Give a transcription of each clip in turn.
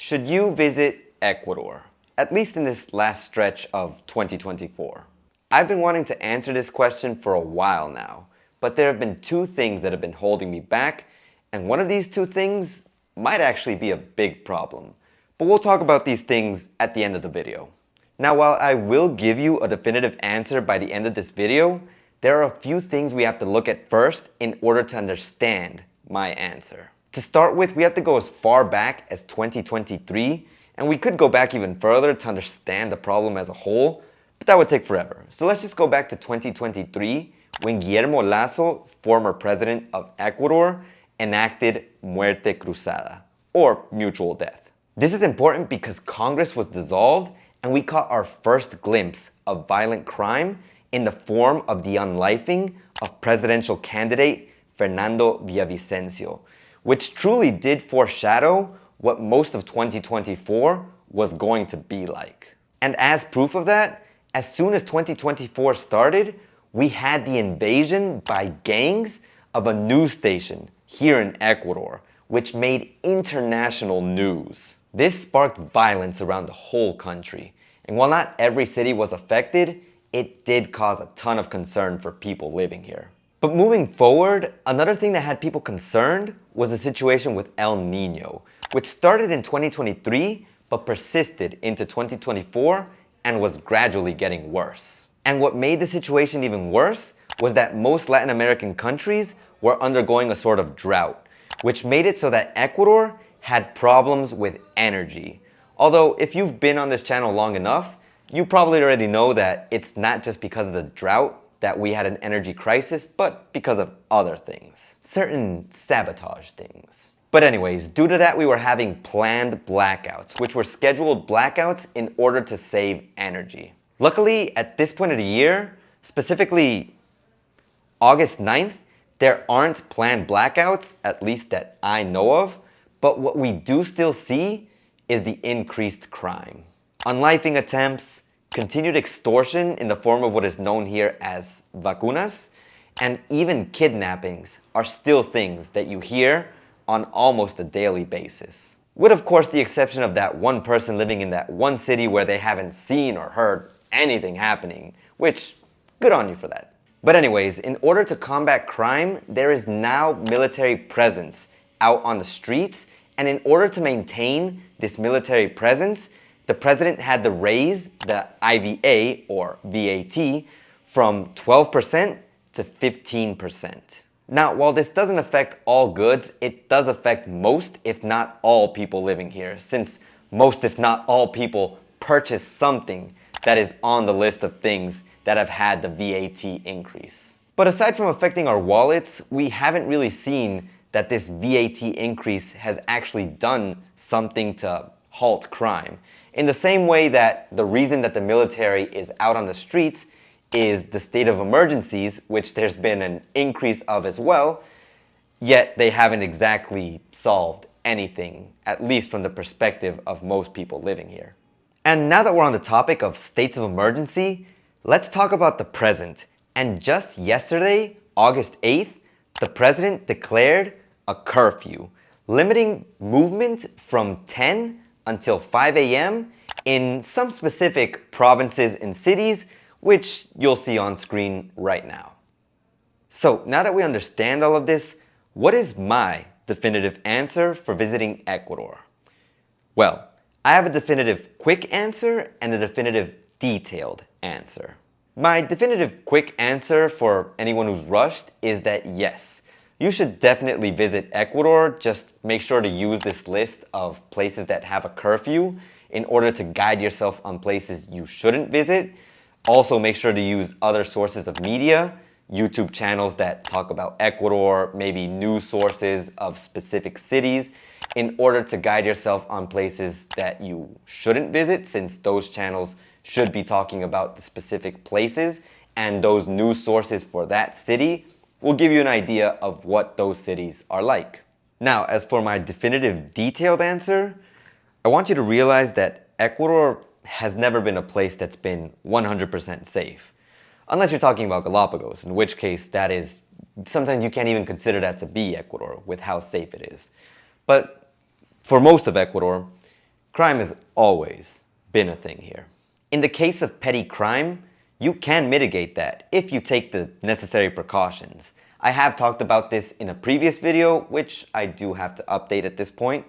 Should you visit Ecuador, at least in this last stretch of 2024? I've been wanting to answer this question for a while now, but there have been two things that have been holding me back, and one of these two things might actually be a big problem. But we'll talk about these things at the end of the video. Now, while I will give you a definitive answer by the end of this video, there are a few things we have to look at first in order to understand my answer. To start with, we have to go as far back as 2023, and we could go back even further to understand the problem as a whole, but that would take forever. So let's just go back to 2023, when Guillermo Lasso, former president of Ecuador, enacted Muerte Cruzada, or mutual death. This is important because Congress was dissolved and we caught our first glimpse of violent crime in the form of the unlifing of presidential candidate Fernando Villavicencio, which truly did foreshadow what most of 2024 was going to be like. And as proof of that, as soon as 2024 started, we had the invasion by gangs of a news station here in Ecuador, which made international news. This sparked violence around the whole country. And while not every city was affected, it did cause a ton of concern for people living here. But moving forward, another thing that had people concerned was the situation with El Nino, which started in 2023 but persisted into 2024 and was gradually getting worse. And what made the situation even worse was that most Latin American countries were undergoing a sort of drought, which made it so that Ecuador had problems with energy. Although if you've been on this channel long enough, you probably already know that it's not just because of the drought that we had an energy crisis, but because of other things. Certain sabotage things. But anyways, due to that, we were having planned blackouts, which were scheduled blackouts in order to save energy. Luckily, at this point of the year, specifically August 9th, there aren't planned blackouts, at least that I know of, but what we do still see is the increased crime. Unlifing attempts, continued extortion in the form of what is known here as vacunas, and even kidnappings are still things that you hear on almost a daily basis. With of course the exception of that one person living in that one city where they haven't seen or heard anything happening, which, good on you for that. But anyways, in order to combat crime, there is now military presence out on the streets, and in order to maintain this military presence, the president had to raise the IVA, or VAT, from 12% to 15%. Now, while this doesn't affect all goods, it does affect most, if not all, people living here, since most, if not all, people purchase something that is on the list of things that have had the VAT increase. But aside from affecting our wallets, we haven't really seen that this VAT increase has actually done something to halt crime. In the same way that the reason that the military is out on the streets is the state of emergencies, which there's been an increase of as well, yet they haven't exactly solved anything, at least from the perspective of most people living here. And now that we're on the topic of states of emergency, let's talk about the present. And just yesterday, August 8th, the president declared a curfew, limiting movement from 10 until 5 a.m. in some specific provinces and cities, which you'll see on screen right now. So now that we understand all of this, what is my definitive answer for visiting Ecuador? Well, I have a definitive quick answer and a definitive detailed answer. My definitive quick answer for anyone who's rushed is that yes, you should definitely visit Ecuador. Just make sure to use this list of places that have a curfew in order to guide yourself on places you shouldn't visit. Also, make sure to use other sources of media, YouTube channels that talk about Ecuador, maybe news sources of specific cities, in order to guide yourself on places that you shouldn't visit, since those channels should be talking about the specific places, and those news sources for that city will give you an idea of what those cities are like. Now, as for my definitive detailed answer, I want you to realize that Ecuador has never been a place that's been 100% safe. Unless you're talking about Galapagos, in which case that is, sometimes you can't even consider that to be Ecuador with how safe it is. But for most of Ecuador, Crime has always been a thing here. In the case of petty crime, you can mitigate that if you take the necessary precautions. I have talked about this in a previous video, which I do have to update at this point,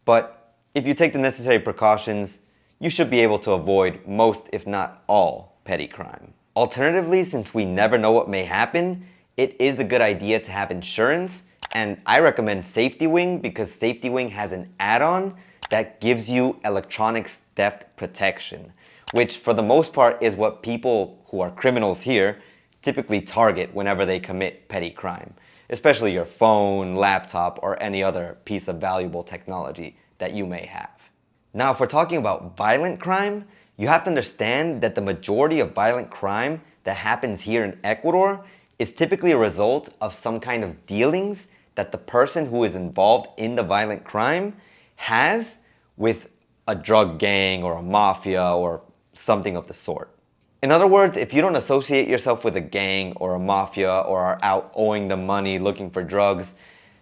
but if you take the necessary precautions, you should be able to avoid most, if not all, petty crime. Alternatively, since we never know what may happen, it is a good idea to have insurance, and I recommend Safety Wing because Safety Wing has an add-on that gives you electronics theft protection, which for the most part is what people who are criminals here typically target whenever they commit petty crime, especially your phone, laptop, or any other piece of valuable technology that you may have. Now, if we're talking about violent crime, you have to understand that the majority of violent crime that happens here in Ecuador is typically a result of some kind of dealings that the person who is involved in the violent crime has with a drug gang or a mafia or something of the sort. In other words, if you don't associate yourself with a gang or a mafia or are out owing them money looking for drugs,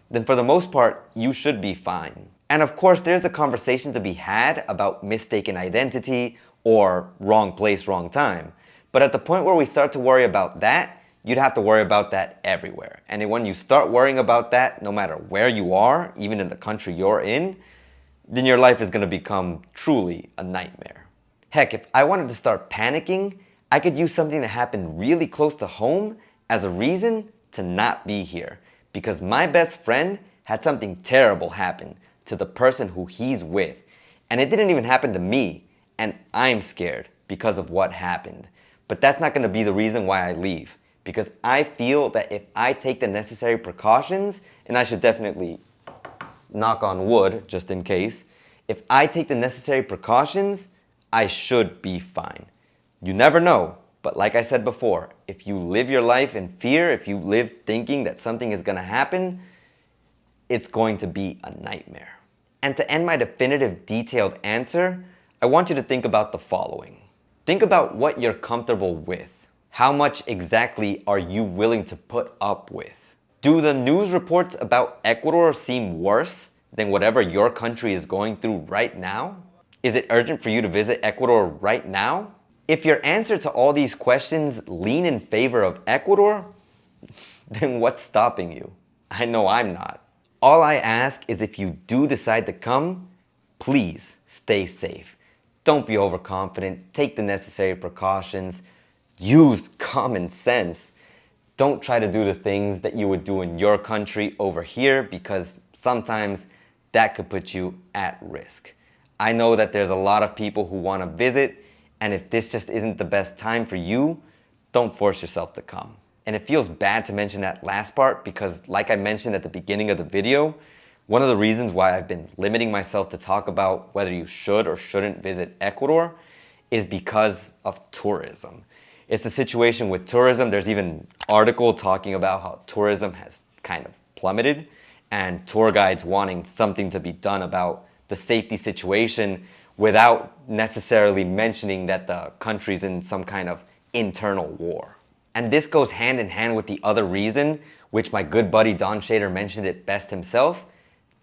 then for the most part, you should be fine. And of course, there's a conversation to be had about mistaken identity or wrong place, wrong time. But at the point where we start to worry about that, you'd have to worry about that everywhere. And when you start worrying about that, no matter where you are, even in the country you're in, then your life is going to become truly a nightmare. Heck, if I wanted to start panicking, I could use something that happened really close to home as a reason to not be here. Because my best friend had something terrible happen to the person who he's with. And it didn't even happen to me. And I'm scared because of what happened. But that's not going to be the reason why I leave. Because I feel that if I take the necessary precautions, and I should definitely knock on wood just in case, if I take the necessary precautions, I should be fine. You never know, but like I said before, if you live your life in fear, if you live thinking that something is going to happen, it's going to be a nightmare. And to end my definitive, detailed answer, I want you to think about the following. Think about what you're comfortable with. How much exactly are you willing to put up with? Do the news reports about Ecuador seem worse than whatever your country is going through right now? Is it urgent for you to visit Ecuador right now? If your answer to all these questions lean in favor of Ecuador, then what's stopping you? I know I'm not. All I ask is if you do decide to come, please stay safe. Don't be overconfident. Take the necessary precautions. Use common sense. Don't try to do the things that you would do in your country over here because sometimes that could put you at risk. I know that there's a lot of people who want to visit, and if this just isn't the best time for you, don't force yourself to come. And it feels bad to mention that last part because, like I mentioned at the beginning of the video, one of the reasons why I've been limiting myself to talk about whether you should or shouldn't visit Ecuador is because of tourism. It's the situation with tourism. There's even an article talking about how tourism has kind of plummeted and tour guides wanting something to be done about the safety situation without necessarily mentioning that the country's in some kind of internal war. And this goes hand in hand with the other reason, which my good buddy Don Shader mentioned it best himself,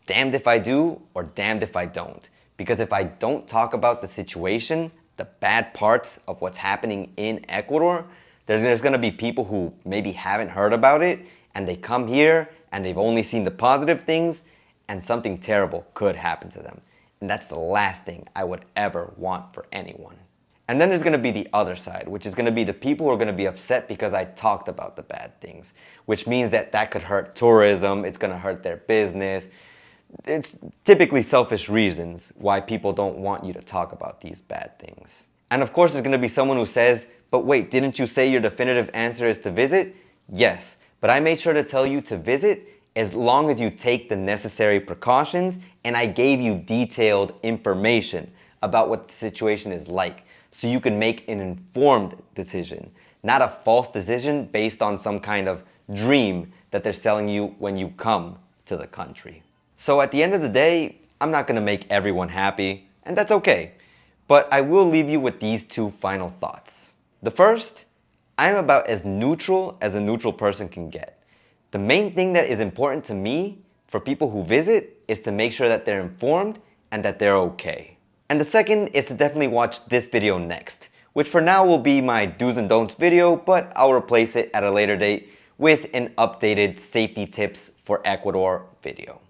damned if I do or damned if I don't. Because if I don't talk about the situation, the bad parts of what's happening in Ecuador, there's going to be people who maybe haven't heard about it and they come here and they've only seen the positive things and something terrible could happen to them. And that's the last thing I would ever want for anyone. And then there's going to be the other side, which is going to be the people who are going to be upset because I talked about the bad things, which means that that could hurt tourism, it's going to hurt their business. It's typically selfish reasons why people don't want you to talk about these bad things. And of course, there's going to be someone who says, but wait, didn't you say your definitive answer is to visit? Yes, but I made sure to tell you to visit as long as you take the necessary precautions, and I gave you detailed information about what the situation is like, so you can make an informed decision, not a false decision based on some kind of dream that they're selling you when you come to the country. So at the end of the day, I'm not going to make everyone happy, and that's okay. But I will leave you with these two final thoughts. The first, I'm about as neutral as a neutral person can get. The main thing that is important to me for people who visit is to make sure that they're informed and that they're okay. And the second is to definitely watch this video next, which for now will be my do's and don'ts video, but I'll replace it at a later date with an updated safety tips for Ecuador video.